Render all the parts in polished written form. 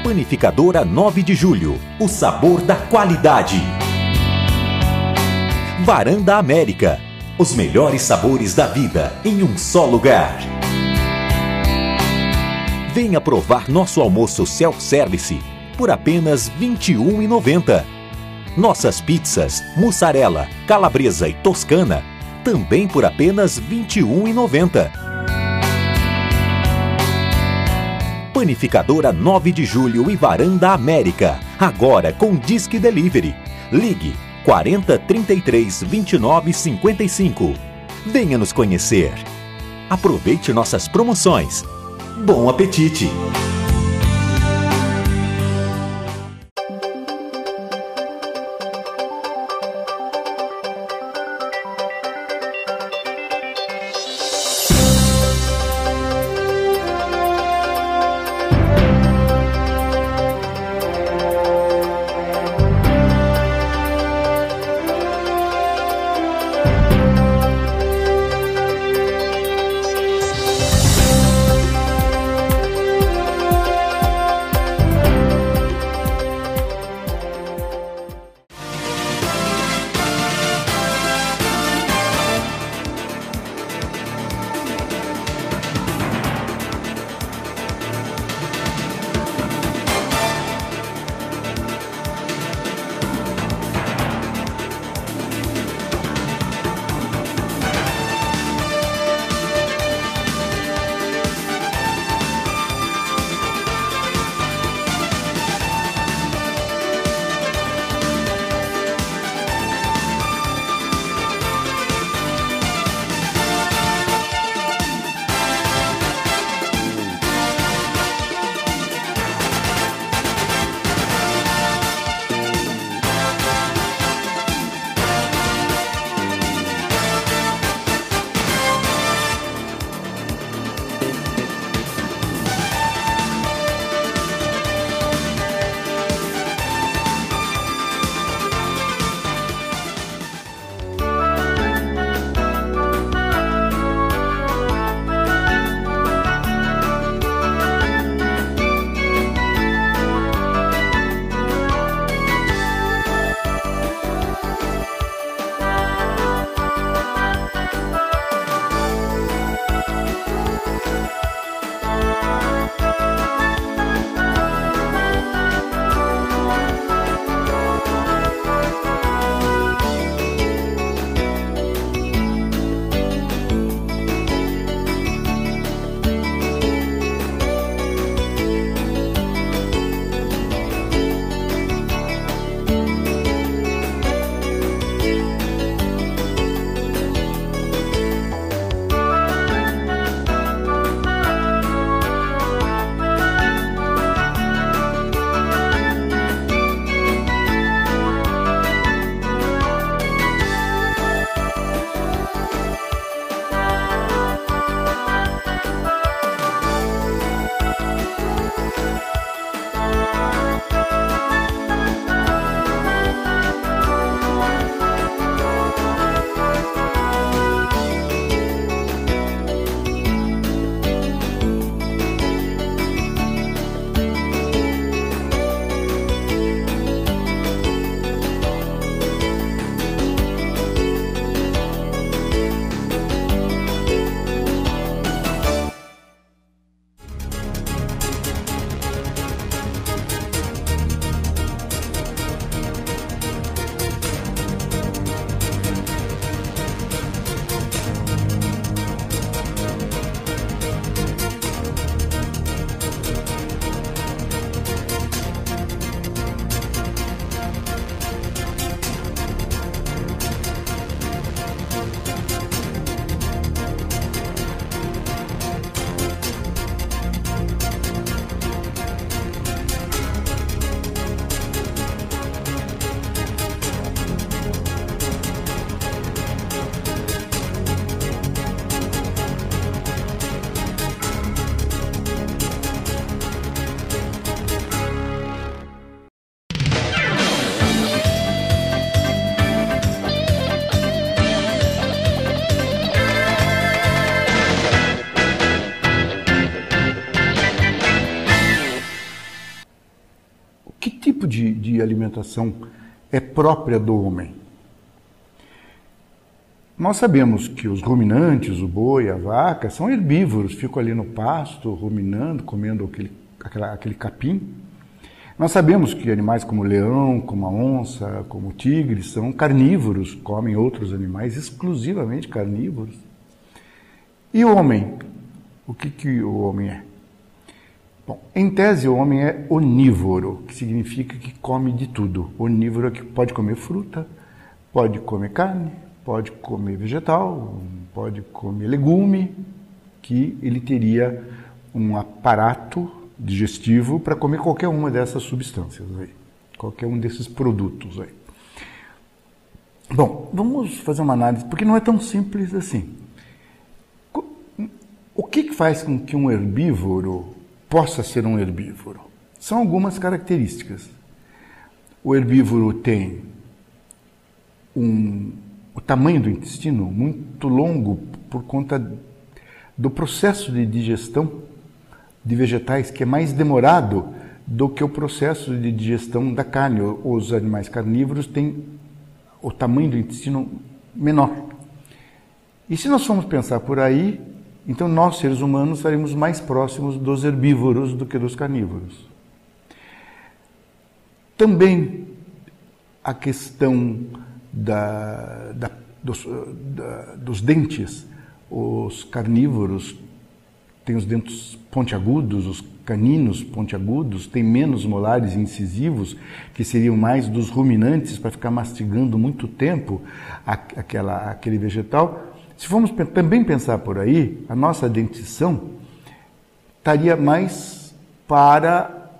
Panificadora 9 de Julho, o sabor da qualidade. Varanda América, os melhores sabores da vida em um só lugar. Venha provar nosso almoço self-service por apenas R$ 21,90. Nossas pizzas, mussarela, calabresa e toscana, também por apenas R$ 21,90. Panificadora 9 de Julho e Varanda América, agora com Disque Delivery. Ligue 40 33 29 55. Venha nos conhecer. Aproveite nossas promoções. Bom apetite! tipo de alimentação é própria do homem? Nós sabemos que os ruminantes, o boi, a vaca, são herbívoros, ficam ali no pasto, ruminando, comendo aquele capim. Nós sabemos que animais como o leão, como a onça, como o tigre, são carnívoros, comem outros animais, exclusivamente carnívoros. E o homem? O que o homem é? Bom, em tese, o homem é onívoro, que significa que come de tudo. Onívoro é que pode comer fruta, pode comer carne, pode comer vegetal, pode comer legume, que ele teria um aparato digestivo para comer qualquer uma dessas substâncias aí, qualquer um desses produtos aí. Bom, vamos fazer uma análise, porque não é tão simples assim. O que faz com que um herbívoro possa ser um herbívoro? São algumas características. O herbívoro tem o tamanho do intestino muito longo por conta do processo de digestão de vegetais, que é mais demorado do que o processo de digestão da carne. Os animais carnívoros têm o tamanho do intestino menor. E se nós formos pensar por aí, então nós, seres humanos, estaremos mais próximos dos herbívoros do que dos carnívoros. Também a questão dos dentes. Os carnívoros têm os dentes pontiagudos, os caninos pontiagudos, têm menos molares incisivos, que seriam mais dos ruminantes, para ficar mastigando muito tempo aquele vegetal. Se formos também pensar por aí, a nossa dentição estaria mais para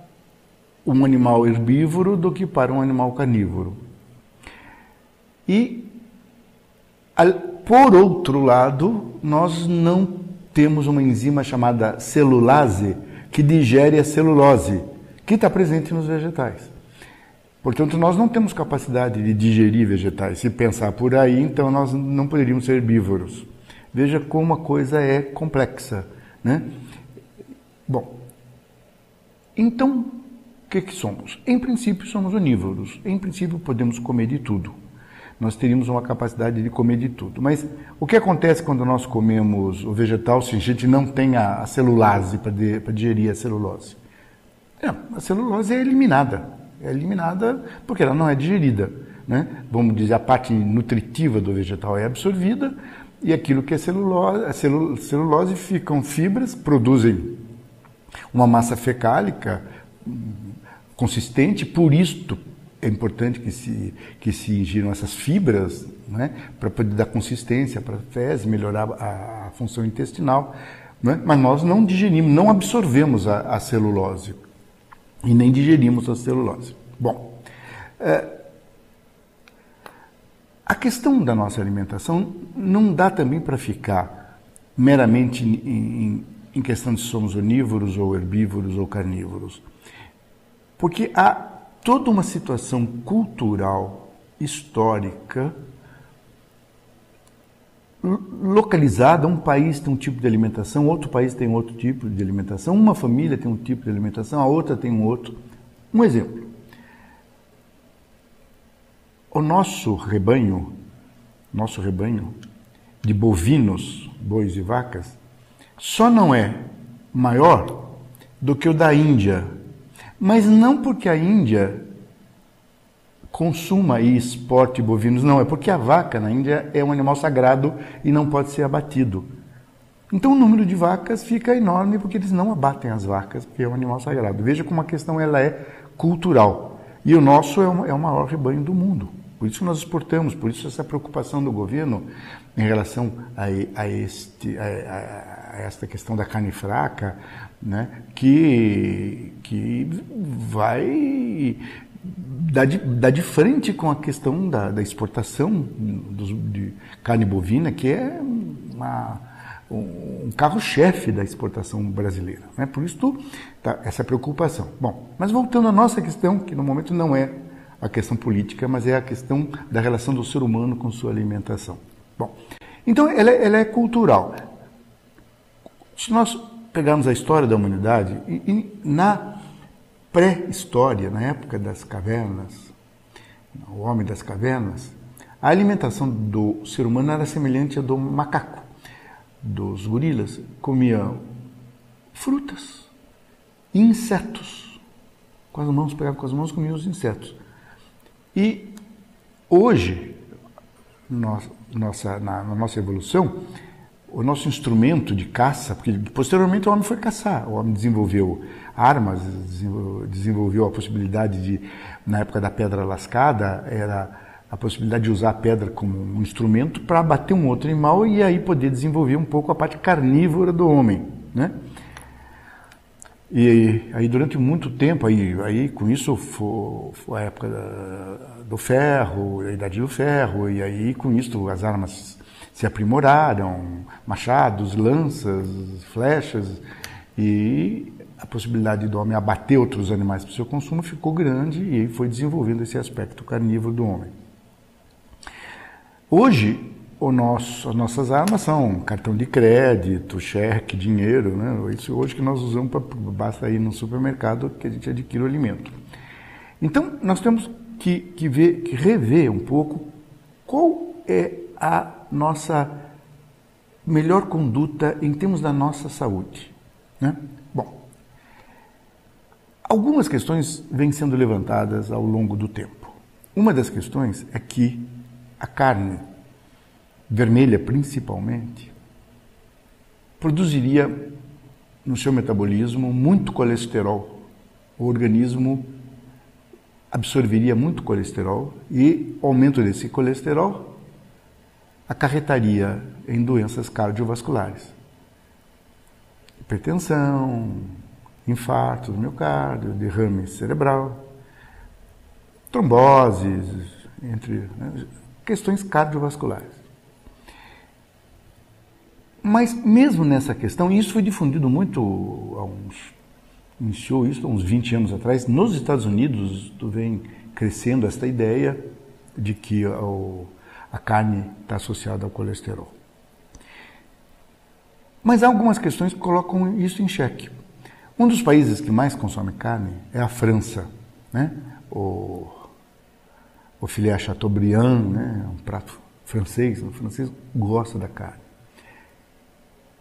um animal herbívoro do que para um animal carnívoro. E, por outro lado, nós não temos uma enzima chamada celulase que digere a celulose, que está presente nos vegetais. Portanto, nós não temos capacidade de digerir vegetais. Se pensar por aí, então nós não poderíamos ser herbívoros. Veja como a coisa é complexa, né? Bom, então, o que somos? Em princípio, somos onívoros. Em princípio, podemos comer de tudo. Nós teríamos uma capacidade de comer de tudo. Mas o que acontece quando nós comemos o vegetal se a gente não tem a celulase para digerir a celulose? A celulose é eliminada. É eliminada porque ela não é digerida, né? Vamos dizer, a parte nutritiva do vegetal é absorvida e aquilo que é celulose ficam fibras, produzem uma massa fecálica consistente, por isto é importante que se ingiram essas fibras, né, para poder dar consistência para a fezes, melhorar a função intestinal, né? Mas nós não digerimos, não absorvemos a celulose e nem digerimos a celulose. Bom, a questão da nossa alimentação não dá também para ficar meramente em questão de se somos onívoros ou herbívoros ou carnívoros, porque há toda uma situação cultural, histórica, localizada. Um país tem um tipo de alimentação, outro país tem outro tipo de alimentação, uma família tem um tipo de alimentação, a outra tem um outro. Um exemplo. O nosso rebanho de bovinos, bois e vacas, só não é maior do que o da Índia. Mas não porque a Índia consuma e exporte bovinos, não, é porque a vaca na Índia é um animal sagrado e não pode ser abatido. Então o número de vacas fica enorme porque eles não abatem as vacas, porque é um animal sagrado. Veja como a questão ela é cultural. E o nosso é o maior rebanho do mundo. Por isso nós exportamos, por isso essa preocupação do governo em relação a esta questão da carne fraca, né, que vai dar de frente com a questão da exportação de carne bovina, que é um carro-chefe da exportação brasileira, né? Por isso essa preocupação. Bom, mas voltando à nossa questão, que no momento não é a questão política, mas é a questão da relação do ser humano com sua alimentação. Bom, então ela é cultural. Se nós pegarmos a história da humanidade, pré-história, na época das cavernas, o homem das cavernas, a alimentação do ser humano era semelhante à do macaco, dos gorilas. Comiam frutas, insetos, com as mãos, pegavam com as mãos, comiam os insetos. E hoje, na nossa evolução, o nosso instrumento de caça, porque posteriormente o homem foi caçar, o homem desenvolveu armas, desenvolveu a possibilidade de, na época da pedra lascada, era a possibilidade de usar a pedra como um instrumento para abater um outro animal e aí poder desenvolver um pouco a parte carnívora do homem, né? E aí durante muito tempo, aí com isso foi a época do ferro, a idade do ferro, e aí com isso as armas se aprimoraram, machados, lanças, flechas, e a possibilidade do homem abater outros animais para o seu consumo ficou grande e aí foi desenvolvendo esse aspecto carnívoro do homem. Hoje, as nossas armas são cartão de crédito, cheque, dinheiro, né? Isso hoje que nós usamos, basta ir no supermercado que a gente adquire o alimento. Então, nós temos que rever um pouco qual é a nossa melhor conduta em termos da nossa saúde, né? Bom, algumas questões vêm sendo levantadas ao longo do tempo. Uma das questões é que a carne vermelha, principalmente, produziria no seu metabolismo muito colesterol. O organismo absorveria muito colesterol e o aumento desse colesterol acarretaria em doenças cardiovasculares. Hipertensão, infarto do miocárdio, derrame cerebral, tromboses, questões cardiovasculares. Mas mesmo nessa questão, e isso foi difundido muito, iniciou isso há uns 20 anos atrás, nos Estados Unidos vem crescendo esta ideia de que a carne está associada ao colesterol. Mas há algumas questões que colocam isso em xeque. Um dos países que mais consome carne é a França, né? O filé à Chateaubriand, né? Um prato francês, o francês gosta da carne.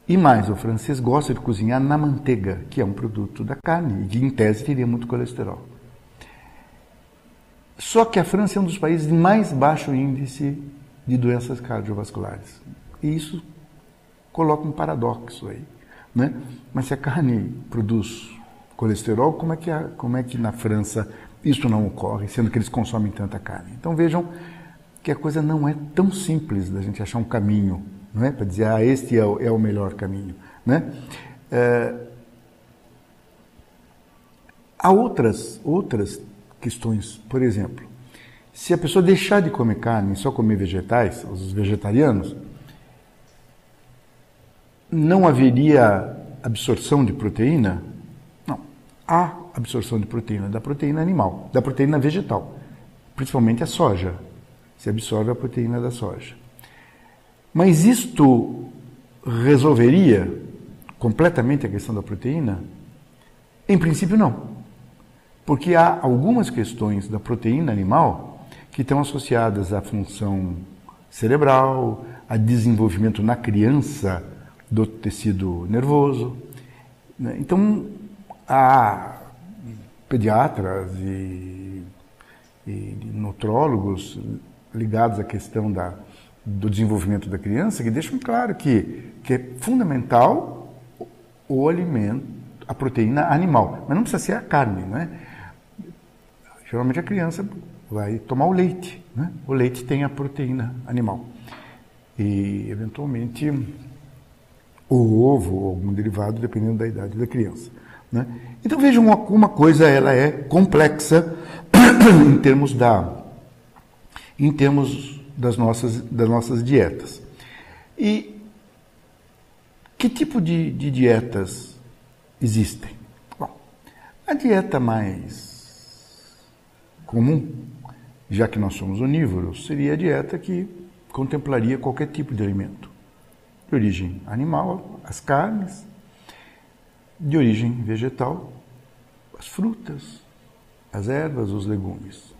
E mais, o francês gosta de cozinhar na manteiga, que é um produto da carne, e que em tese teria muito colesterol. Só que a França é um dos países de mais baixo índice de doenças cardiovasculares. E isso coloca um paradoxo aí, né? Mas se a carne produz colesterol, como é que na França isso não ocorre, sendo que eles consomem tanta carne? Então vejam que a coisa não é tão simples da gente achar um caminho, não é? Para dizer, este é o melhor caminho, né? Há outras questões, por exemplo, se a pessoa deixar de comer carne e só comer vegetais, os vegetarianos, não haveria absorção de proteína? Não. Há absorção de proteína, da proteína animal, da proteína vegetal, principalmente a soja. Se absorve a proteína da soja. Mas isto resolveria completamente a questão da proteína? Em princípio, não. Porque há algumas questões da proteína animal que estão associadas à função cerebral, a desenvolvimento na criança do tecido nervoso. Então, há pediatras e nutrólogos ligados à questão do desenvolvimento da criança que deixam claro que é fundamental o alimento, a proteína animal, mas não precisa ser a carne, né? Geralmente a criança vai tomar o leite, né? O leite tem a proteína animal e eventualmente o ovo ou algum derivado, dependendo da idade da criança, né? Então vejam, uma coisa ela é complexa em termos das nossas dietas. E que tipo de dietas existem? Bom, a dieta mais comum, já que nós somos onívoros, seria a dieta que contemplaria qualquer tipo de alimento. De origem animal, as carnes, de origem vegetal, as frutas, as ervas, os legumes.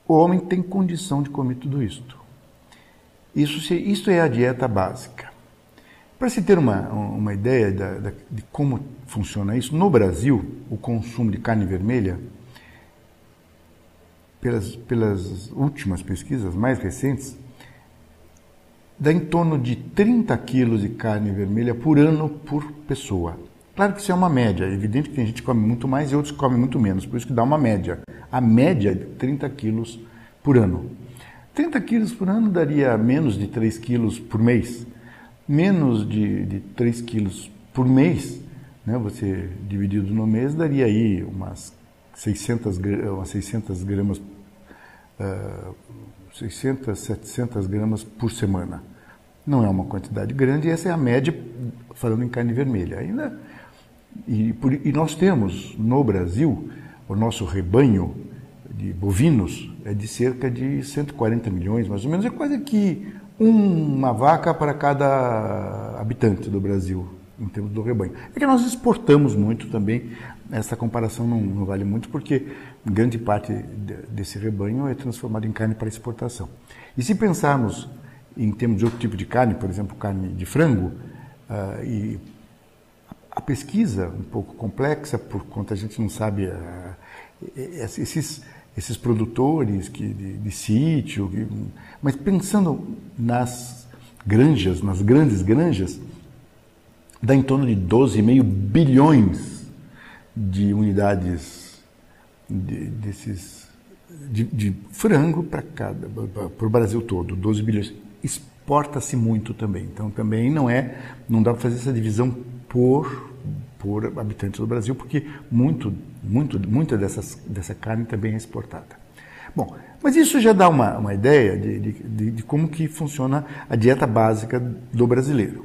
O homem tem condição de comer tudo isto. Isso é a dieta básica. Para se ter uma ideia de como funciona isso, no Brasil, o consumo de carne vermelha, pelas últimas pesquisas mais recentes, dá em torno de 30 quilos de carne vermelha por ano por pessoa. Claro que isso é uma média, é evidente que tem gente que come muito mais e outros que comem muito menos, por isso que dá uma média. A média é de 30 quilos por ano. 30 quilos por ano daria menos de 3 quilos por mês. Menos de 3 quilos por mês, né, você dividido no mês, daria aí umas 600 gramas, 600, 700 gramas por semana. Não é uma quantidade grande, e essa é a média, falando em carne vermelha. E nós temos, no Brasil, o nosso rebanho de bovinos é de cerca de 140 milhões, mais ou menos, é quase que uma vaca para cada habitante do Brasil, em termos do rebanho. É que nós exportamos muito também, essa comparação não vale muito, porque grande parte desse rebanho é transformado em carne para exportação. E se pensarmos em termos de outro tipo de carne, por exemplo, carne de frango, e a pesquisa um pouco complexa, por conta a gente não sabe esses produtores de sítio, mas pensando nas granjas, nas grandes granjas, dá em torno de 12,5 bilhões de unidades de frango para o Brasil todo, 12 bilhões. Exporta-se muito também, então também não dá para fazer essa divisão por habitantes do Brasil, porque muita dessa carne também é exportada. Bom, mas isso já dá uma ideia de como que funciona a dieta básica do brasileiro.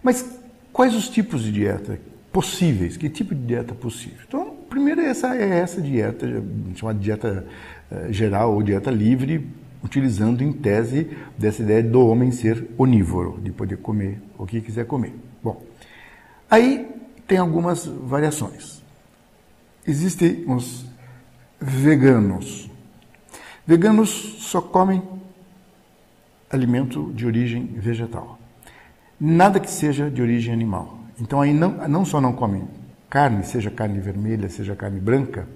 Mas quais os tipos de dieta possíveis? Que tipo de dieta possível? Então, primeiro é essa dieta, chamada dieta geral ou dieta livre, utilizando em tese dessa ideia do homem ser onívoro, de poder comer o que quiser comer. Bom, aí tem algumas variações. Existem os veganos. Veganos só comem alimento de origem vegetal. Nada que seja de origem animal. Então aí não só não comem carne, seja carne vermelha, seja carne branca,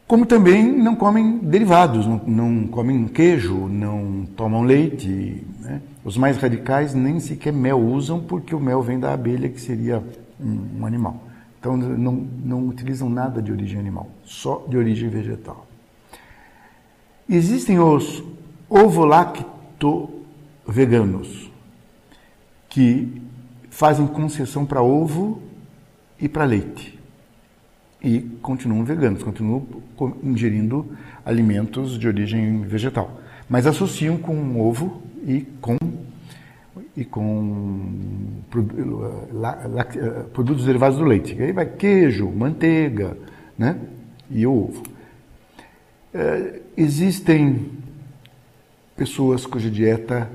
como também não comem derivados, não comem queijo, não tomam leite, né? Os mais radicais nem sequer mel usam, porque o mel vem da abelha, que seria um animal. Então não utilizam nada de origem animal, só de origem vegetal. Existem os ovo-lacto-veganos, que fazem concessão para ovo e para leite. E continuam veganos, continuam ingerindo alimentos de origem vegetal. Mas associam com ovo e com produtos derivados do leite. Aí vai queijo, manteiga, né? E o ovo. Existem pessoas cuja dieta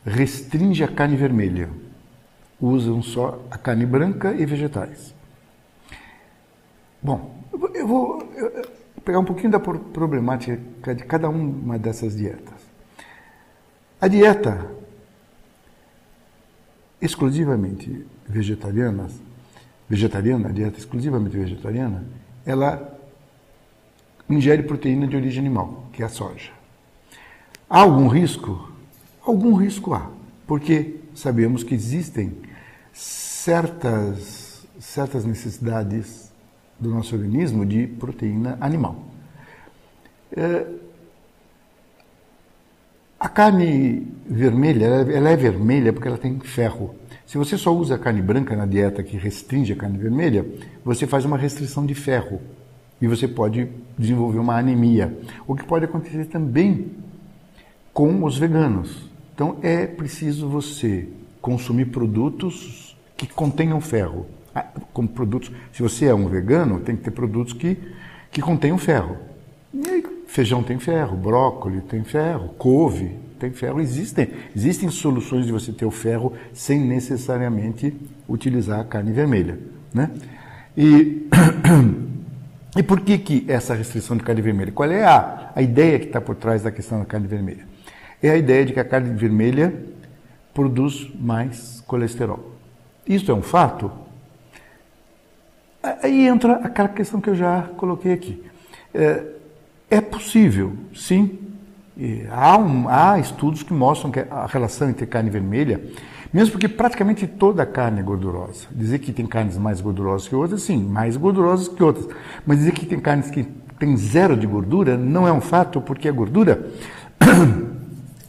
restringe a carne vermelha. Usam só a carne branca e vegetais. Bom, eu vou pegar um pouquinho da problemática de cada uma dessas dietas. A dieta exclusivamente vegetariana, a dieta exclusivamente vegetariana, ela ingere proteína de origem animal, que é a soja. Há algum risco? Algum risco há, porque sabemos que existem certas necessidades do nosso organismo de proteína animal. A carne vermelha, ela é vermelha porque ela tem ferro. Se você só usa a carne branca na dieta que restringe a carne vermelha, você faz uma restrição de ferro e você pode desenvolver uma anemia. O que pode acontecer também com os veganos. Então é preciso você consumir produtos que contenham ferro. Como produtos, se você é um vegano, tem que ter produtos que contenham ferro. E aí, feijão tem ferro, brócolis tem ferro, couve tem ferro. Existem soluções de você ter o ferro sem necessariamente utilizar a carne vermelha, né? E, e por que essa restrição de carne vermelha? Qual é a ideia que está por trás da questão da carne vermelha? É a ideia de que a carne vermelha produz mais colesterol. Isso é um fato? Aí entra aquela questão que eu já coloquei aqui. É possível, sim. Há estudos que mostram que a relação entre carne vermelha, mesmo porque praticamente toda a carne é gordurosa. Dizer que tem carnes mais gordurosas que outras, sim, mais gordurosas que outras. Mas dizer que tem carnes que tem zero de gordura não é um fato, porque a gordura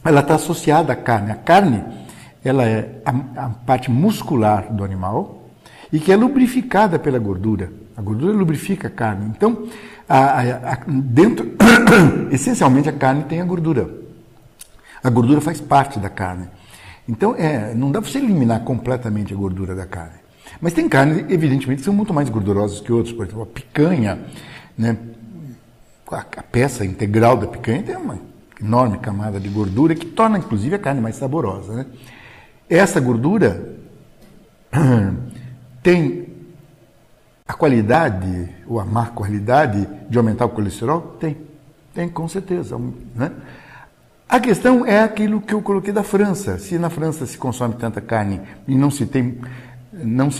ela está associada à carne. A carne ela é a parte muscular do animal e que é lubrificada pela gordura. A gordura lubrifica a carne. Então, dentro, essencialmente a carne tem a gordura. A gordura faz parte da carne. Então, não dá para você eliminar completamente a gordura da carne. Mas tem carnes, evidentemente, que são muito mais gordurosas que outras. Por exemplo, a picanha, né? A peça integral da picanha tem uma enorme camada de gordura que torna, inclusive, a carne mais saborosa, né? Essa gordura tem a qualidade ou a má qualidade de aumentar o colesterol? Tem com certeza, né? A questão é aquilo que eu coloquei da França. Se na França se consome tanta carne e não se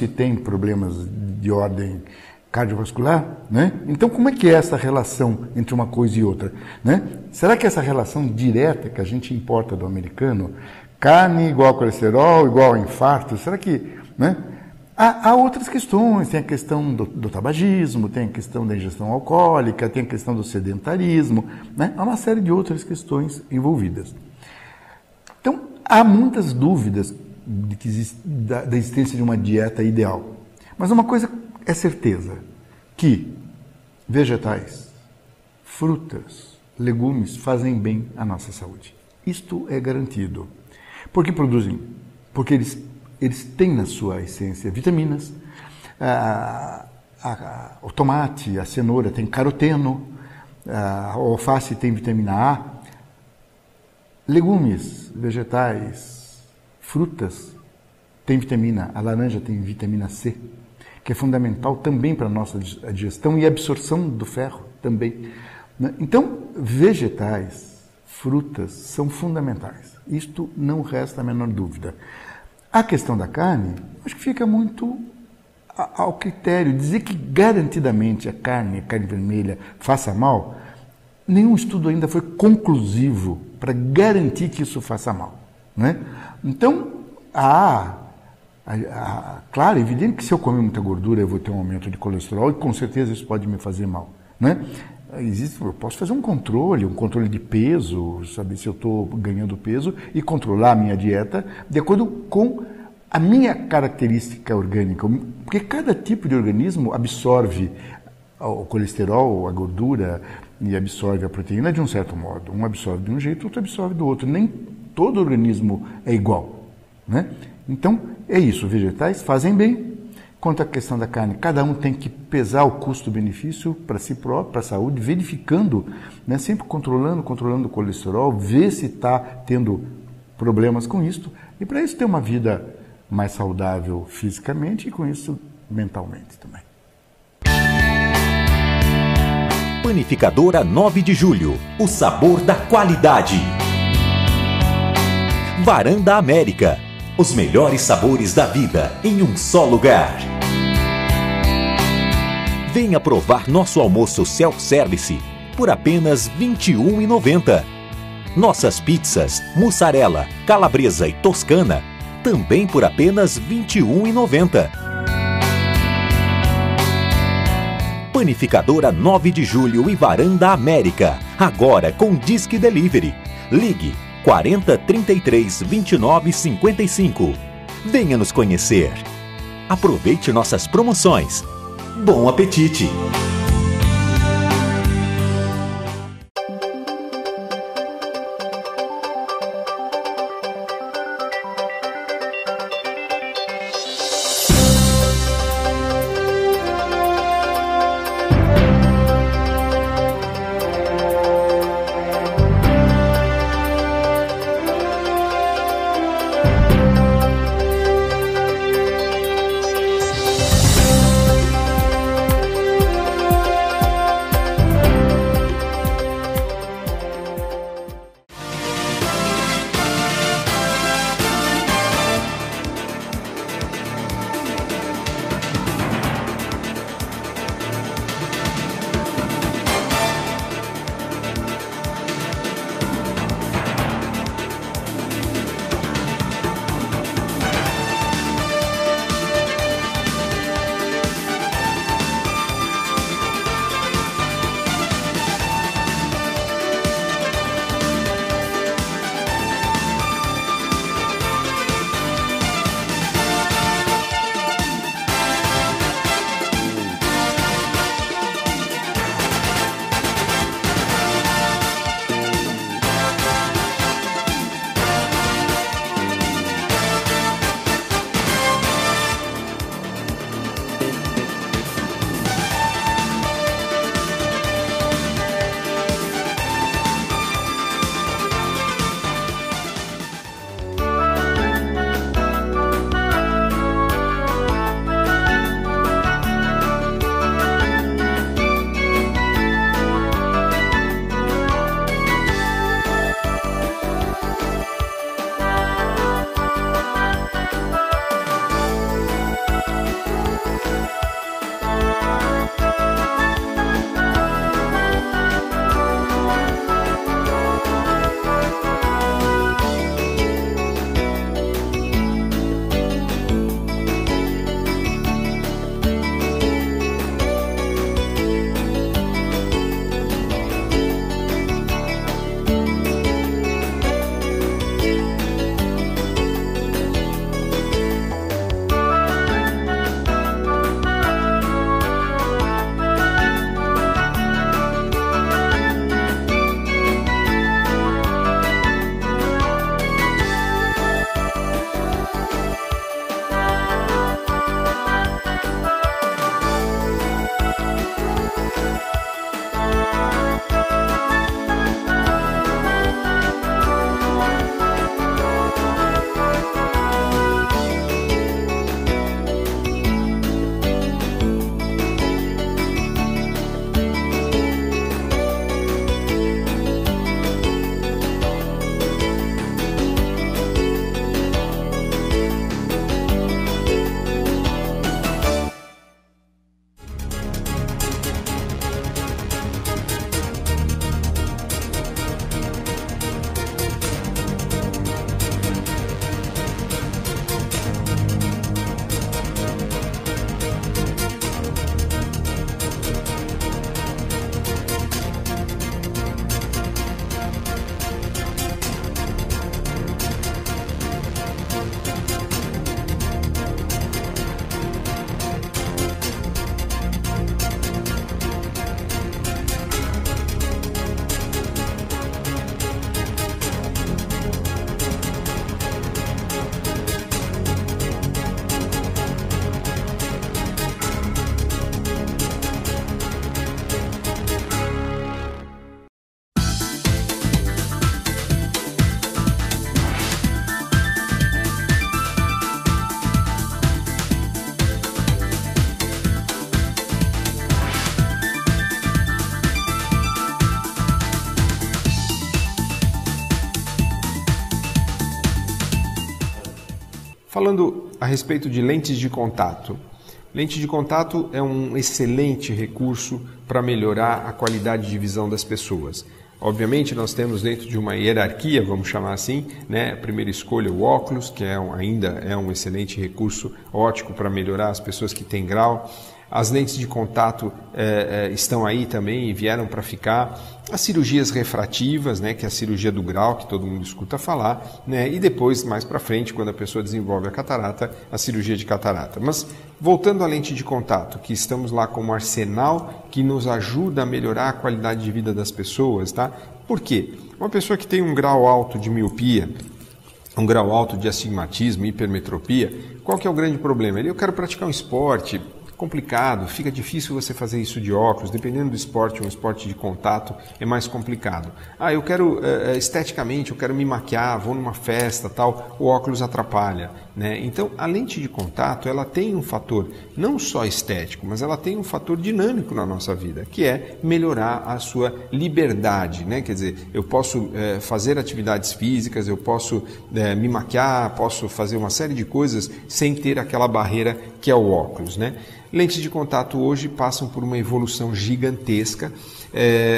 tem problemas de ordem cardiovascular, né? Então como é que é essa relação entre uma coisa e outra, né? Será que essa relação direta que a gente importa do americano, carne igual a colesterol, igual a infarto, será que, né? Há outras questões, tem a questão do tabagismo, tem a questão da ingestão alcoólica, tem a questão do sedentarismo, né? Há uma série de outras questões envolvidas. Então, há muitas dúvidas da existência de uma dieta ideal. Mas uma coisa é certeza, que vegetais, frutas, legumes fazem bem à nossa saúde. Isto é garantido. Por que produzem? Porque eles têm na sua essência vitaminas, o tomate, a cenoura tem caroteno, a alface tem vitamina A, legumes, vegetais, frutas têm vitamina, a laranja tem vitamina C, que é fundamental também para a nossa digestão e absorção do ferro também. Então, vegetais, frutas são fundamentais. Isto não resta a menor dúvida. A questão da carne, acho que fica muito ao critério. Dizer que garantidamente a carne vermelha, faça mal, nenhum estudo ainda foi conclusivo para garantir que isso faça mal, né? Então, claro, é evidente que se eu comer muita gordura eu vou ter um aumento de colesterol e com certeza isso pode me fazer mal, né? Eu posso fazer um controle de peso, saber se eu estou ganhando peso e controlar a minha dieta de acordo com a minha característica orgânica, porque cada tipo de organismo absorve o colesterol, a gordura e absorve a proteína de um certo modo. Um absorve de um jeito, outro absorve do outro. Nem todo organismo é igual, né? Então, é isso, vegetais fazem bem. Quanto à questão da carne, cada um tem que pesar o custo-benefício para si próprio, para a saúde, verificando, né, sempre controlando o colesterol, ver se está tendo problemas com isso, e para isso ter uma vida mais saudável fisicamente e com isso mentalmente também. Panificadora 9 de Julho, o sabor da qualidade. Varanda América, os melhores sabores da vida em um só lugar. Venha provar nosso almoço self-service por apenas R$ 21,90. Nossas pizzas, mussarela, calabresa e toscana também por apenas R$ 21,90. Panificadora 9 de Julho e Varanda América, agora com Disque Delivery. Ligue 40 33 29 55. Venha nos conhecer. Aproveite nossas promoções. Bom apetite! Falando a respeito de lentes de contato. Lente de contato é um excelente recurso para melhorar a qualidade de visão das pessoas. Obviamente, nós temos dentro de uma hierarquia, vamos chamar assim, né? A primeira escolha, o óculos, que ainda é um excelente recurso óptico para melhorar as pessoas que têm grau. As lentes de contato estão aí também e vieram para ficar. As cirurgias refrativas, né, que é a cirurgia do grau, que todo mundo escuta falar, né, e depois, mais para frente, quando a pessoa desenvolve a catarata, a cirurgia de catarata. Mas, voltando à lente de contato, que estamos lá como arsenal que nos ajuda a melhorar a qualidade de vida das pessoas, tá? Por quê? Uma pessoa que tem um grau alto de miopia, um grau alto de astigmatismo, hipermetropia, qual que é o grande problema? Eu quero praticar um esporte complicado, fica difícil você fazer isso de óculos, dependendo do esporte, um esporte de contato é mais complicado. Eu quero, esteticamente, eu quero me maquiar, vou numa festa, tal, o óculos atrapalha, né? Então, a lente de contato, ela tem um fator não só estético, mas ela tem um fator dinâmico na nossa vida, que é melhorar a sua liberdade, né? Quer dizer, eu posso fazer atividades físicas, eu posso me maquiar, posso fazer uma série de coisas sem ter aquela barreira que é o óculos, né? Lentes de contato hoje passam por uma evolução gigantesca.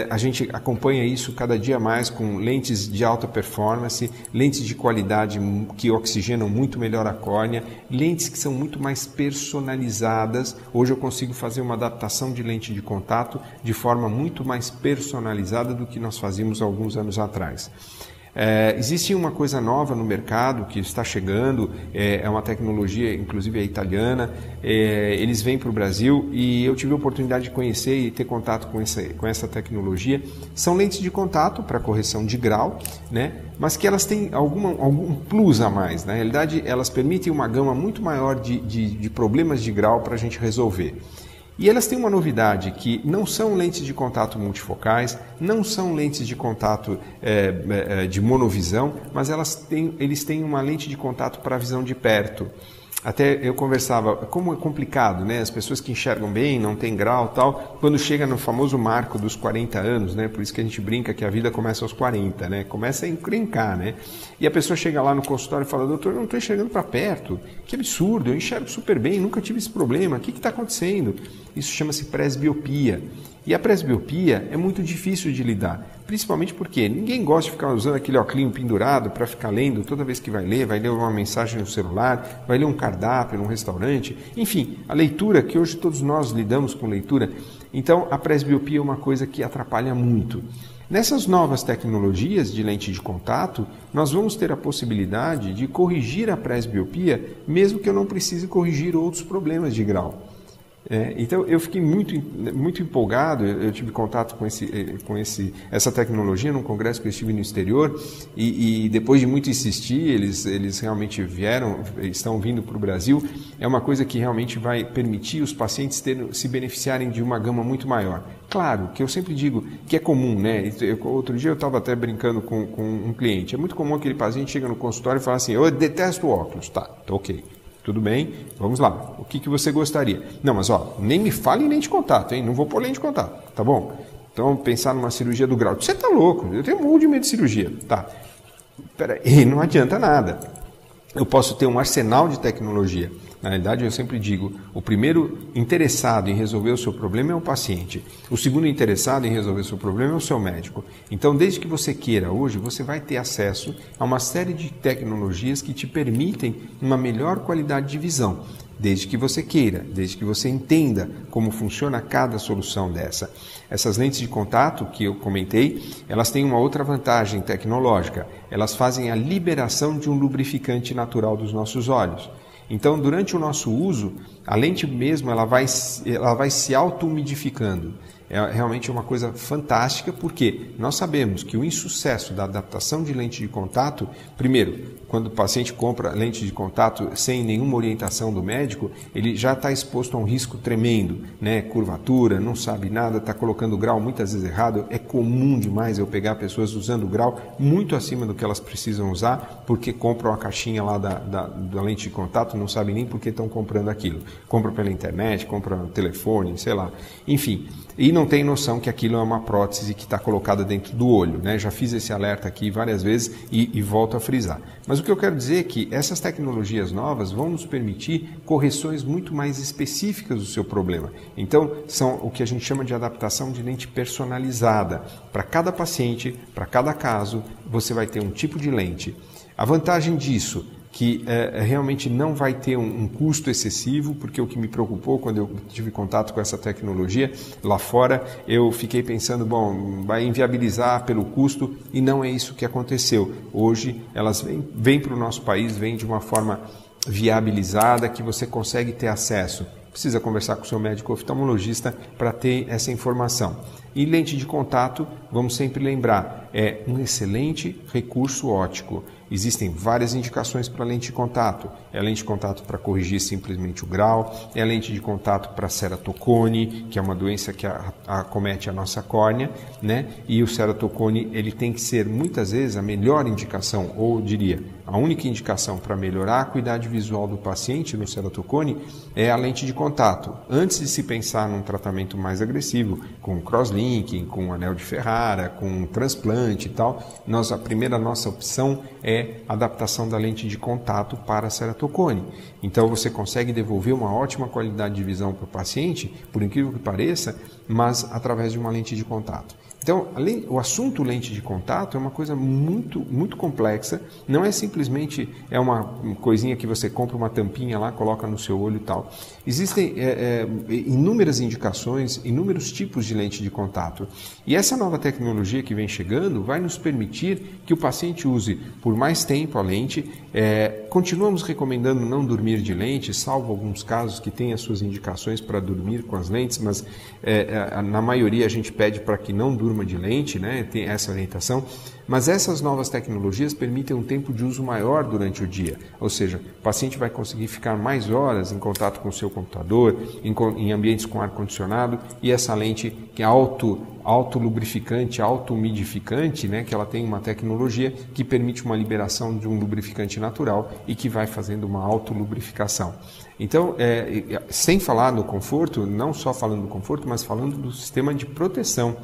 A gente acompanha isso cada dia mais com lentes de alta performance, lentes de qualidade que oxigenam muito melhor a córnea, lentes que são muito mais personalizadas. Hoje eu consigo fazer uma adaptação de lente de contato de forma muito mais personalizada do que nós fazíamos alguns anos atrás. Existe uma coisa nova no mercado que está chegando, é uma tecnologia, inclusive é italiana, eles vêm para o Brasil e eu tive a oportunidade de conhecer e ter contato com essa tecnologia. São lentes de contato para correção de grau, né? Mas que elas têm algum plus a mais. Na realidade, elas permitem uma gama muito maior de problemas de grau para a gente resolver. E elas têm uma novidade, que não são lentes de contato multifocais, não são lentes de contato de monovisão, mas eles têm uma lente de contato para a visão de perto. Até eu conversava, como é complicado, né? As pessoas que enxergam bem, não tem grau e tal, quando chega no famoso marco dos 40 anos, né? Por isso que a gente brinca que a vida começa aos 40, né? Começa a encrencar, né? E a pessoa chega lá no consultório e fala, doutor, eu não estou enxergando para perto, que absurdo, eu enxergo super bem, nunca tive esse problema, o que está acontecendo? Isso chama-se presbiopia. E a presbiopia é muito difícil de lidar, principalmente porque ninguém gosta de ficar usando aquele óculos pendurado para ficar lendo toda vez que vai ler uma mensagem no celular, vai ler um cardápio num restaurante, enfim, a leitura, que hoje todos nós lidamos com leitura. Então, a presbiopia é uma coisa que atrapalha muito. Nessas novas tecnologias de lente de contato, nós vamos ter a possibilidade de corrigir a presbiopia, mesmo que eu não precise corrigir outros problemas de grau. Então eu fiquei muito empolgado, eu tive contato com essa tecnologia num congresso que eu estive no exterior e depois de muito insistir, eles realmente estão vindo para o Brasil. É uma coisa que realmente vai permitir os pacientes se beneficiarem de uma gama muito maior. Claro, que eu sempre digo que é comum, né? Outro dia eu estava até brincando com um cliente, é muito comum aquele paciente chega no consultório e fala assim, eu detesto óculos, tá ok. Tudo bem, vamos lá. O que você gostaria? Não, mas nem me fale em lente de contato, hein? Não vou pôr lente de contato, tá bom? Então, pensar numa cirurgia do grau. Você tá louco, eu tenho um monte de medo de cirurgia. Tá, peraí, não adianta nada. Eu posso ter um arsenal de tecnologia. Na realidade, eu sempre digo, o primeiro interessado em resolver o seu problema é o paciente. O segundo interessado em resolver o seu problema é o seu médico. Então, desde que você queira hoje, você vai ter acesso a uma série de tecnologias que te permitem uma melhor qualidade de visão. Desde que você queira, desde que você entenda como funciona cada solução dessa. Essas lentes de contato que eu comentei, elas têm uma outra vantagem tecnológica. Elas fazem a liberação de um lubrificante natural dos nossos olhos. Então, durante o nosso uso, a lente mesmo ela vai se auto-umidificando. É realmente uma coisa fantástica, porque nós sabemos que o insucesso da adaptação de lente de contato, primeiro, quando o paciente compra lente de contato sem nenhuma orientação do médico, ele já está exposto a um risco tremendo, né? Curvatura, não sabe nada, está colocando o grau muitas vezes errado. É comum demais eu pegar pessoas usando o grau muito acima do que elas precisam usar, porque compram a caixinha lá da lente de contato, não sabem nem por que estão comprando aquilo. Compram pela internet, compram no telefone, sei lá. Enfim, e não tem noção que aquilo é uma prótese que está colocada dentro do olho, né? Já fiz esse alerta aqui várias vezes e volto a frisar. Mas o que eu quero dizer é que essas tecnologias novas vão nos permitir correções muito mais específicas do seu problema. Então, são o que a gente chama de adaptação de lente personalizada. Para cada paciente, para cada caso, você vai ter um tipo de lente. A vantagem disso que realmente não vai ter um custo excessivo, porque o que me preocupou quando eu tive contato com essa tecnologia lá fora, eu fiquei pensando, bom, vai inviabilizar pelo custo, e não é isso que aconteceu. Hoje elas vêm para o nosso país, vêm de uma forma viabilizada, que você consegue ter acesso. Precisa conversar com o seu médico oftalmologista para ter essa informação. E lente de contato, vamos sempre lembrar, é um excelente recurso óptico. Existem várias indicações para lente de contato. É a lente de contato para corrigir simplesmente o grau, é a lente de contato para ceratocone, que é uma doença que acomete a nossa córnea, né? E o ceratocone, ele tem que ser muitas vezes a melhor indicação, ou eu diria, a única indicação para melhorar a acuidade visual do paciente no ceratocone é a lente de contato. Antes de se pensar num tratamento mais agressivo, com crosslinking, com anel de Ferrara, com transplante e tal, a primeira nossa opção é adaptação da lente de contato para ceratocone. Então você consegue devolver uma ótima qualidade de visão para o paciente, por incrível que pareça, mas através de uma lente de contato. Então, o assunto lente de contato é uma coisa muito, muito complexa, não é simplesmente uma coisinha que você compra uma tampinha lá, coloca no seu olho e tal. Existem inúmeras indicações, inúmeros tipos de lente de contato. E essa nova tecnologia que vem chegando vai nos permitir que o paciente use por mais tempo a lente. Continuamos recomendando não dormir de lente, salvo alguns casos que têm as suas indicações para dormir com as lentes, mas na maioria a gente pede para que não durma de lente, né? Tem essa orientação. Mas essas novas tecnologias permitem um tempo de uso maior durante o dia, ou seja, o paciente vai conseguir ficar mais horas em contato com o seu computador, em ambientes com ar-condicionado, e essa lente que é auto-lubrificante, auto-umidificante, né, que ela tem uma tecnologia que permite uma liberação de um lubrificante natural e que vai fazendo uma auto-lubrificação. Então, sem falar no conforto, não só falando do conforto, mas falando do sistema de proteção.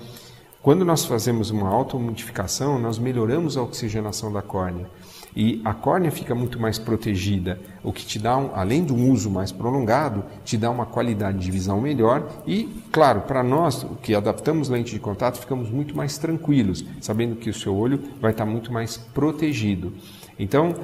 Quando nós fazemos uma auto-umidificação, nós melhoramos a oxigenação da córnea e a córnea fica muito mais protegida, o que te dá, além de um uso mais prolongado, te dá uma qualidade de visão melhor e, claro, para nós que adaptamos lente de contato, ficamos muito mais tranquilos, sabendo que o seu olho vai estar muito mais protegido. Então,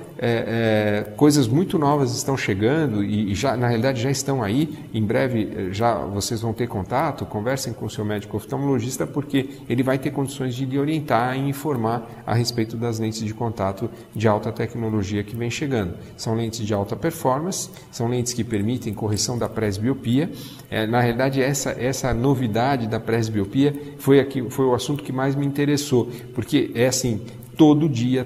coisas muito novas estão chegando e já, na realidade já estão aí. Em breve já vocês vão ter contato, conversem com o seu médico oftalmologista, porque ele vai ter condições de lhe orientar e informar a respeito das lentes de contato de alta tecnologia que vem chegando. São lentes de alta performance, são lentes que permitem correção da presbiopia. Na realidade, essa novidade da presbiopia foi o assunto que mais me interessou, porque é assim, todo dia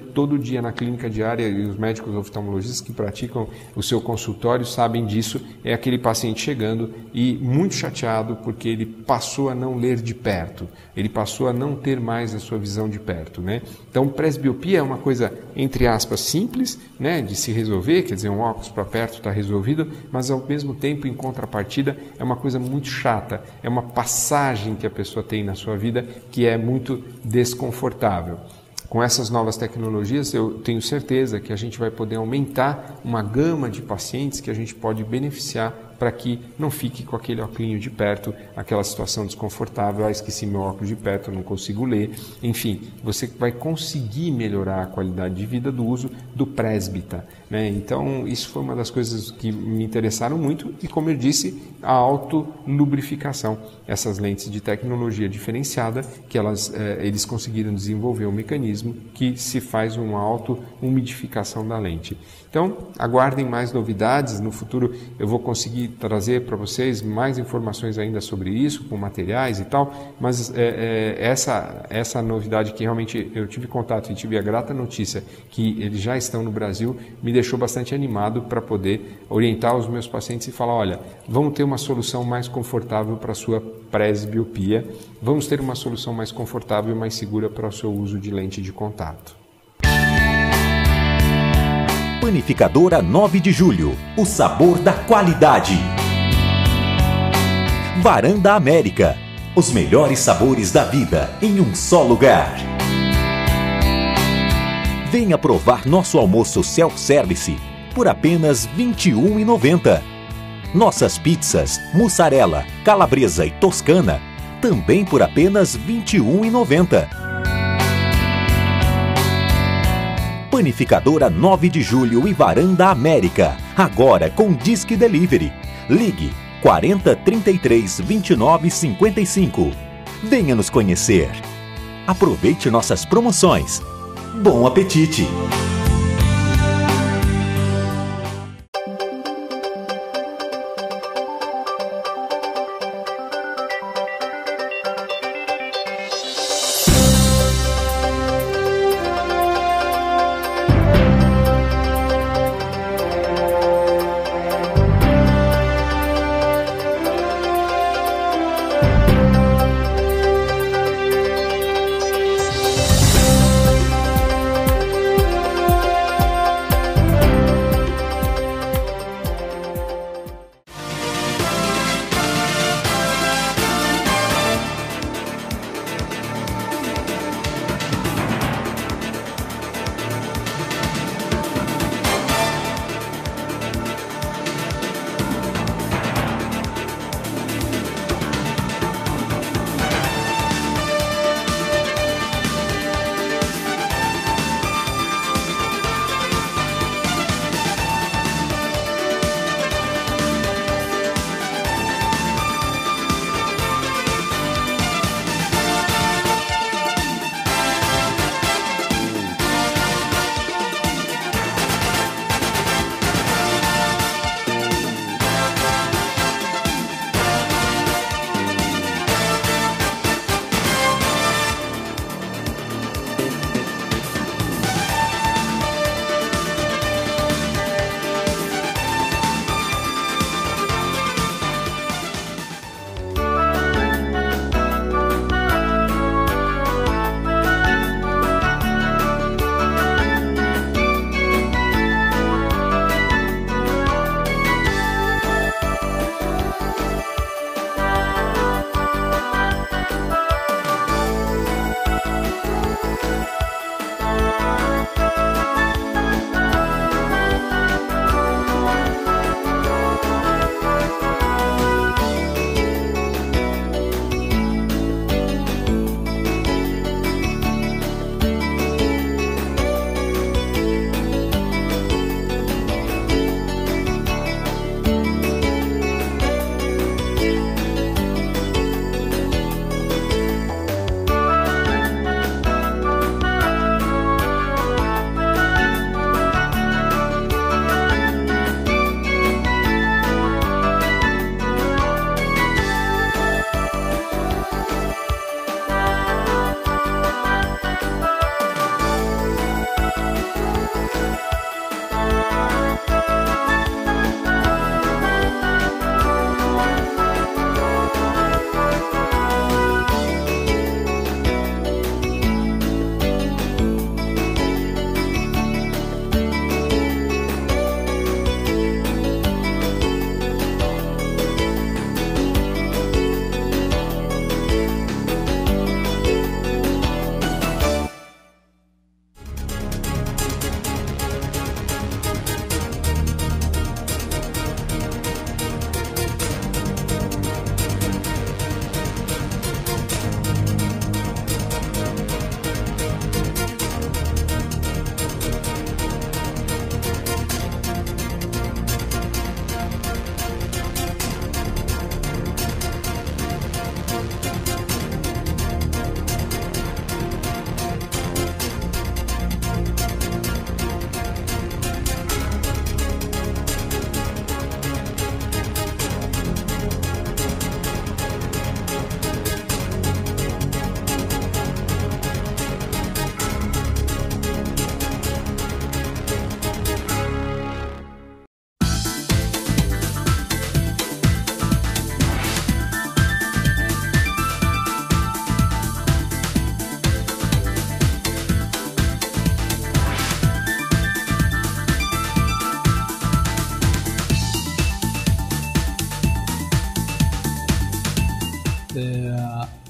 na clínica diária, e os médicos oftalmologistas que praticam o seu consultório sabem disso, é aquele paciente chegando e muito chateado porque ele passou a não ler de perto, ele passou a não ter mais a sua visão de perto, né? Então, presbiopia é uma coisa, entre aspas, simples, né, de se resolver, quer dizer, um óculos para perto está resolvido, mas ao mesmo tempo, em contrapartida, é uma coisa muito chata, é uma passagem que a pessoa tem na sua vida que é muito desconfortável. Com essas novas tecnologias, eu tenho certeza que a gente vai poder aumentar uma gama de pacientes que a gente pode beneficiar para que não fique com aquele óculos de perto, aquela situação desconfortável, esqueci meu óculos de perto, não consigo ler. Enfim, você vai conseguir melhorar a qualidade de vida do uso do presbita, né? Então, isso foi uma das coisas que me interessaram muito e, como eu disse, a auto-lubrificação. Essas lentes de tecnologia diferenciada, que eles conseguiram desenvolver um mecanismo que se faz uma auto-umidificação da lente. Então, aguardem mais novidades. No futuro eu vou conseguir trazer para vocês mais informações ainda sobre isso, com materiais e tal, mas essa novidade que realmente eu tive contato e tive a grata notícia que eles já estão no Brasil, me deixou bastante animado para poder orientar os meus pacientes e falar, olha, vamos ter uma solução mais confortável para a sua presbiopia, vamos ter uma solução mais confortável e mais segura para o seu uso de lente de contato. Panificadora 9 de Julho, o sabor da qualidade. Varanda América, Os melhores sabores da vida em um só lugar. Venha provar nosso almoço self-service por apenas R$ 21,90. Nossas pizzas, mussarela, calabresa e toscana também por apenas R$ 21,90. Panificadora 9 de Julho e Varanda América, agora com Disque Delivery. Ligue 40 33 29 55. Venha nos conhecer. Aproveite nossas promoções. Bom apetite!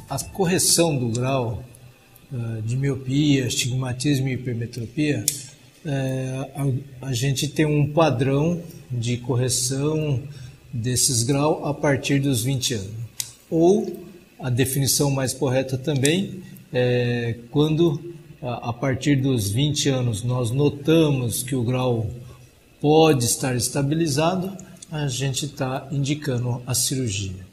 A correção do grau de miopia, astigmatismo e hipermetropia, a gente tem um padrão de correção desses graus a partir dos 20 anos. Ou, a definição mais correta também, quando a partir dos 20 anos nós notamos que o grau pode estar estabilizado, a gente está indicando a cirurgia.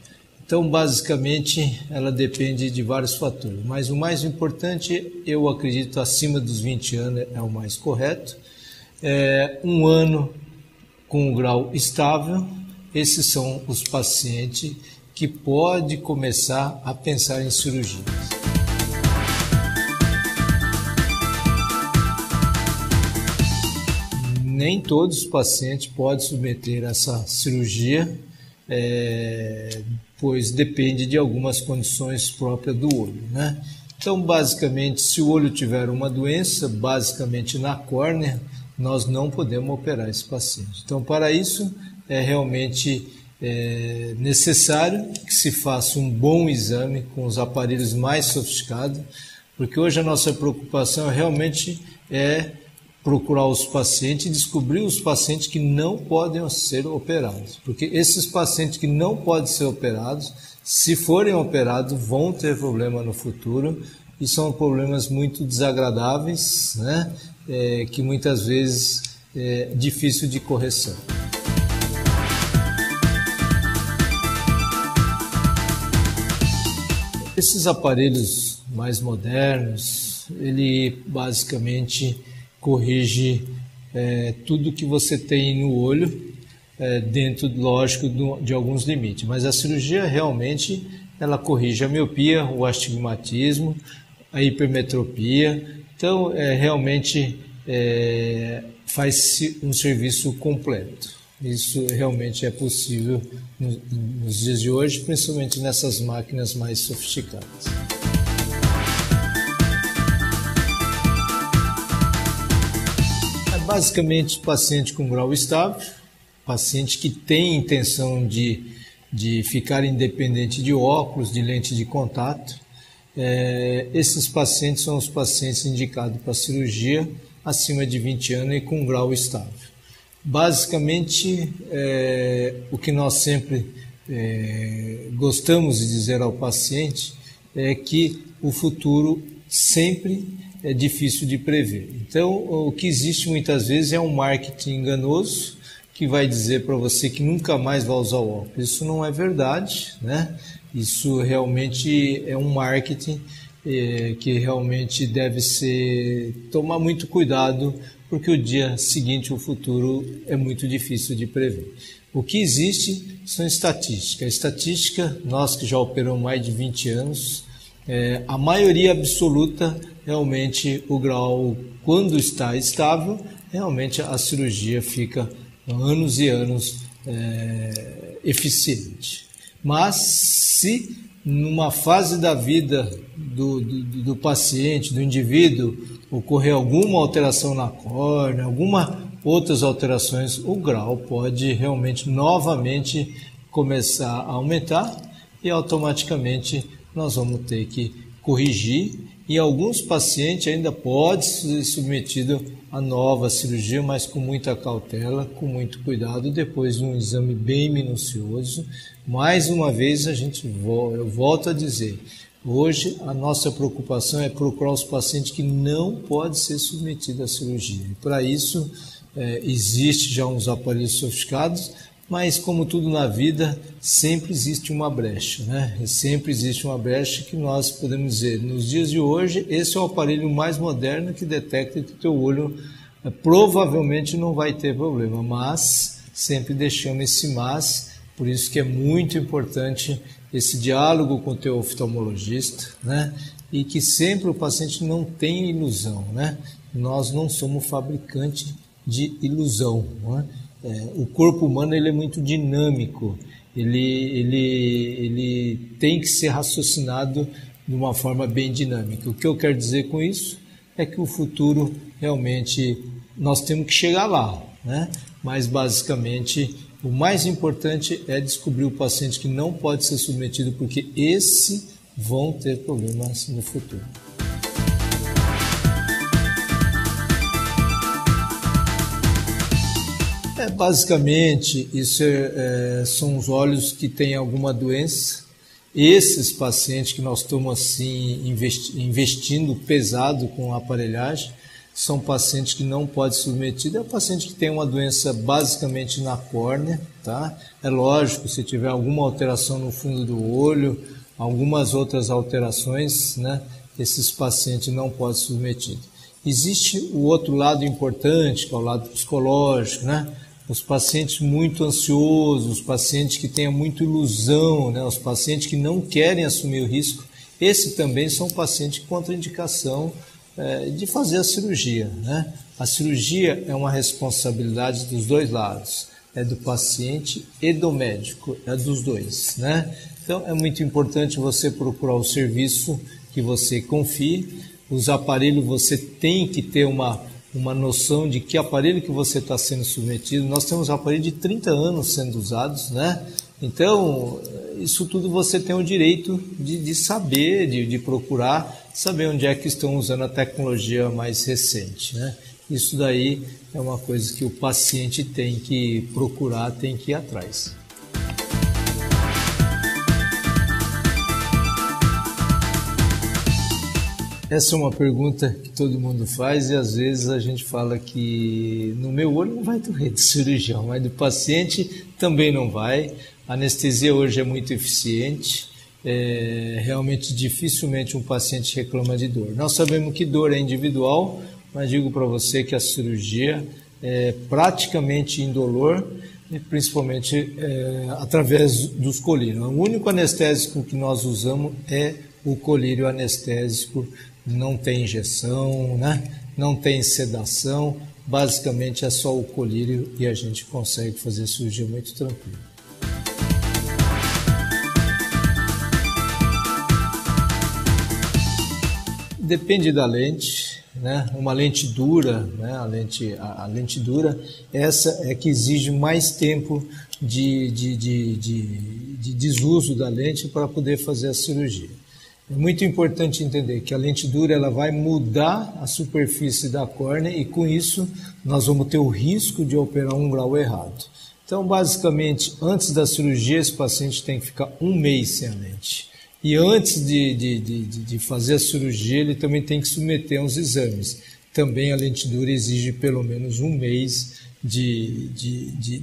Então, basicamente, ela depende de vários fatores, mas o mais importante, eu acredito, acima dos 20 anos é o mais correto. 1 ano com o grau estável, esses são os pacientes que podem começar a pensar em cirurgias. Nem todos os pacientes podem submeter a essa cirurgia, pois depende de algumas condições próprias do olho, né? Então, basicamente, se o olho tiver uma doença, basicamente na córnea, nós não podemos operar esse paciente. Então, para isso, é realmente necessário que se faça um bom exame com os aparelhos mais sofisticados, porque hoje a nossa preocupação realmente é procurar os pacientes e descobrir os pacientes que não podem ser operados. Porque esses pacientes que não podem ser operados, se forem operados, vão ter problema no futuro e são problemas muito desagradáveis, né? Que muitas vezes é difícil de correção. Esses aparelhos mais modernos, ele basicamente corrige tudo que você tem no olho, dentro, lógico, de alguns limites. Mas a cirurgia realmente ela corrige a miopia, o astigmatismo, a hipermetropia. Então, realmente faz-se um serviço completo. Isso realmente é possível nos dias de hoje, principalmente nessas máquinas mais sofisticadas. Basicamente, paciente com grau estável, paciente que tem intenção de ficar independente de óculos, de lente de contato. Esses pacientes são os pacientes indicados para cirurgia acima de 20 anos e com grau estável. Basicamente, o que nós sempre gostamos de dizer ao paciente é que o futuro sempre é difícil de prever. Então, o que existe muitas vezes é um marketing enganoso que vai dizer para você que nunca mais vai usar o óculos. Isso não é verdade, né? Isso realmente é um marketing que realmente deve tomar muito cuidado, porque o dia seguinte, o futuro, é muito difícil de prever. O que existe são estatísticas. A estatística, nós que já operamos mais de 20 anos, a maioria absoluta, realmente o grau, quando está estável, realmente a cirurgia fica anos e anos eficiente. Mas se numa fase da vida do paciente, do indivíduo, ocorrer alguma alteração na córnea, outras alterações, o grau pode realmente novamente começar a aumentar e automaticamente nós vamos ter que corrigir, e alguns pacientes ainda podem ser submetidos a nova cirurgia, mas com muita cautela, com muito cuidado, depois de um exame bem minucioso. Mais uma vez, eu volto a dizer, hoje a nossa preocupação é procurar os pacientes que não podem ser submetidos à cirurgia. E para isso, existe já uns aparelhos sofisticados, mas como tudo na vida, sempre existe uma brecha, né? Sempre existe uma brecha que nós podemos dizer, nos dias de hoje, esse é o aparelho mais moderno que detecta que o teu olho provavelmente não vai ter problema, mas sempre deixamos esse mas, por isso que é muito importante esse diálogo com o teu oftalmologista, né? E que sempre o paciente não tenha ilusão, né? Nós não somos fabricante de ilusão, né? O corpo humano ele é muito dinâmico, ele tem que ser raciocinado de uma forma bem dinâmica. O que eu quero dizer com isso é que o futuro realmente nós temos que chegar lá, né? Mas basicamente O mais importante é descobrir o paciente que não pode ser submetido, porque esse vão ter problemas no futuro. Basicamente, isso são os olhos que têm alguma doença. Esses pacientes que nós estamos assim, investindo pesado com a aparelhagem, são pacientes que não podem ser submetidos. É o paciente que tem uma doença basicamente na córnea, tá? É lógico, se tiver alguma alteração no fundo do olho, algumas outras alterações, né? Esses pacientes não podem ser submetidos. Existe o outro lado importante, que é o lado psicológico, né? Os pacientes muito ansiosos, os pacientes que têm muita ilusão, né? Os pacientes que não querem assumir o risco, esses também são pacientes com contraindicação de fazer a cirurgia, né? A cirurgia é uma responsabilidade dos dois lados, é do paciente e do médico, é dos dois, né? Então é muito importante você procurar o serviço que você confie. Os aparelhos, você tem que ter uma noção de que aparelho que você está sendo submetido. Nós temos aparelhos de 30 anos sendo usados, né? Então, isso tudo você tem o direito de saber, de procurar, saber onde é que estão usando a tecnologia mais recente, né? Isso daí é uma coisa que o paciente tem que procurar, tem que ir atrás. Essa é uma pergunta que todo mundo faz e às vezes a gente fala que no meu olho não vai doer de cirurgião, mas do paciente também não vai. A anestesia hoje é muito eficiente, realmente dificilmente um paciente reclama de dor. Nós sabemos que dor é individual, mas digo para você que a cirurgia é praticamente indolor, principalmente através dos colírios. O único anestésico que nós usamos é o colírio anestésico. Não tem injeção, né? Não tem sedação, basicamente é só o colírio e a gente consegue fazer a cirurgia muito tranquilo. Depende da lente, né? Uma lente dura, né? A lente dura, essa é que exige mais tempo de desuso da lente para poder fazer a cirurgia. É muito importante entender que a lente dura ela vai mudar a superfície da córnea e com isso nós vamos ter o risco de operar um grau errado. Então, basicamente, antes da cirurgia, esse paciente tem que ficar 1 mês sem a lente. E antes de fazer a cirurgia, ele também tem que submeter a uns exames. Também a lente dura exige pelo menos 1 mês de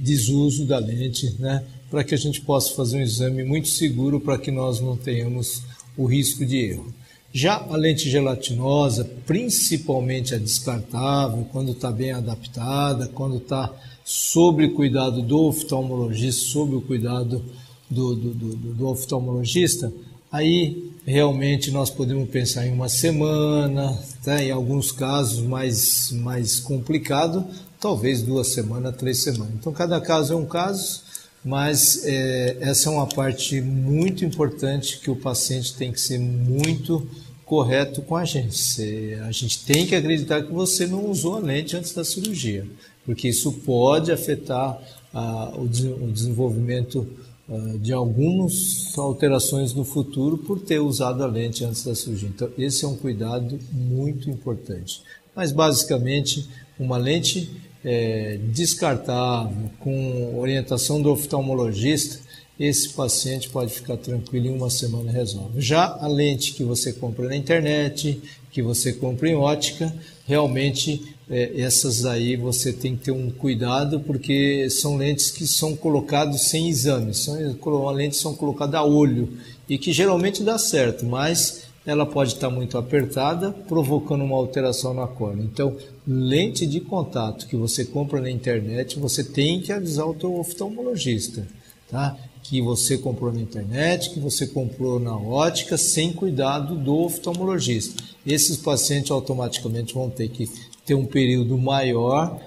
desuso da lente, né? Para que a gente possa fazer um exame muito seguro para que nós não tenhamos o risco de erro. Já a lente gelatinosa, principalmente a descartável, quando está bem adaptada, quando está sob o cuidado do oftalmologista, sob o cuidado do oftalmologista, aí realmente nós podemos pensar em 1 semana, tá? Em alguns casos mais complicado, talvez 2 semanas, 3 semanas. Então cada caso é um caso, mas essa é uma parte muito importante que o paciente tem que ser muito correto com a gente. A gente tem que acreditar que você não usou a lente antes da cirurgia, porque isso pode afetar o desenvolvimento de algumas alterações no futuro por ter usado a lente antes da cirurgia. Então esse é um cuidado muito importante. Mas basicamente uma lente descartável, com orientação do oftalmologista, esse paciente pode ficar tranquilo, em 1 semana resolve. Já a lente que você compra na internet, que você compra em ótica, realmente essas aí você tem que ter um cuidado, porque são lentes que são colocadas sem exames, são colocadas a olho, e que geralmente dá certo, mas ela pode estar muito apertada, provocando uma alteração na córnea. Então, lente de contato que você compra na internet, você tem que avisar o teu oftalmologista, tá? Que você comprou na internet, que você comprou na ótica, sem cuidado do oftalmologista. Esses pacientes automaticamente vão ter que ter um período maior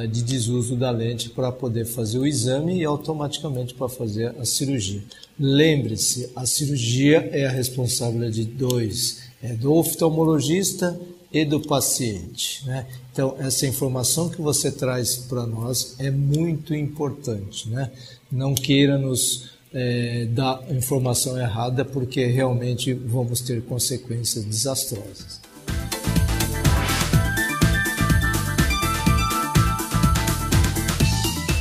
de desuso da lente para poder fazer o exame e automaticamente para fazer a cirurgia. Lembre-se, a cirurgia é a responsabilidade de dois, é do oftalmologista e do paciente, né? Então, essa informação que você traz para nós é muito importante, né? Não queira nos dar informação errada, porque realmente vamos ter consequências desastrosas.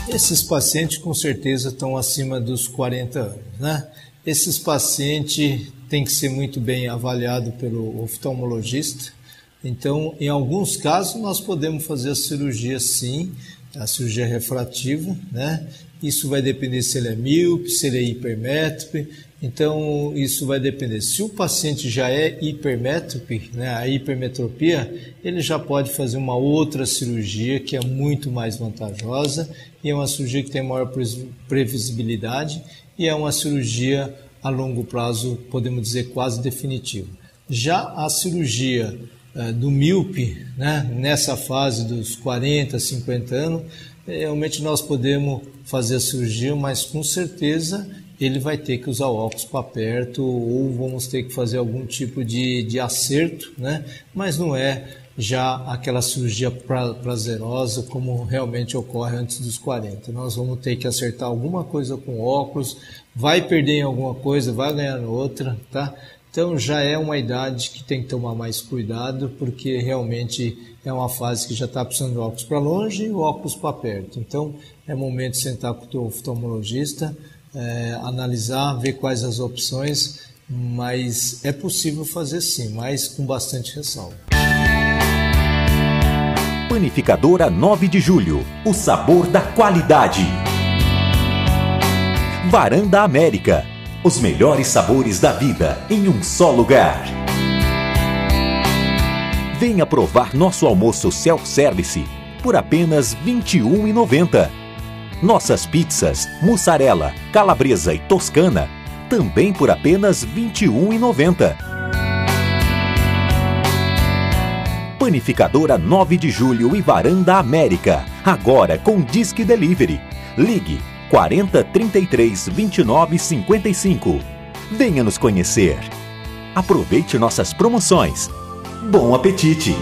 Esses pacientes com certeza estão acima dos 40 anos, né? Esses pacientes têm que ser muito bem avaliados pelo oftalmologista. Então, em alguns casos, nós podemos fazer a cirurgia sim, a cirurgia refrativa, né? Isso vai depender se ele é míope, se ele é hipermétrope. Então, isso vai depender. Se o paciente já é hipermétrope, né, a hipermetropia, ele já pode fazer uma outra cirurgia que é muito mais vantajosa e é uma cirurgia que tem maior previsibilidade e é uma cirurgia a longo prazo, podemos dizer, quase definitiva. Já a cirurgia do míope, né, nessa fase dos 40, 50 anos, realmente nós podemos fazer a cirurgia, mas com certeza ele vai ter que usar óculos para perto ou vamos ter que fazer algum tipo de acerto, né? Mas não é já aquela cirurgia prazerosa como realmente ocorre antes dos 40. Nós vamos ter que acertar alguma coisa com óculos, vai perder em alguma coisa, vai ganhar em outra, tá? Então já é uma idade que tem que tomar mais cuidado, porque realmente é uma fase que já está precisando de óculos para longe e óculos para perto. Então é momento de sentar com o teu oftalmologista, analisar, ver quais as opções, mas é possível fazer sim, mas com bastante ressalva. Panificadora 9 de Julho, o sabor da qualidade. Varanda América, os melhores sabores da vida em um só lugar. Venha provar nosso almoço self-service por apenas R$ 21,90. Nossas pizzas, mussarela, calabresa e toscana, também por apenas R$ 21,90. Panificadora 9 de Julho e Varanda América, agora com Disque Delivery. Ligue 40 33 29 55. Venha nos conhecer. Aproveite nossas promoções. Bom apetite!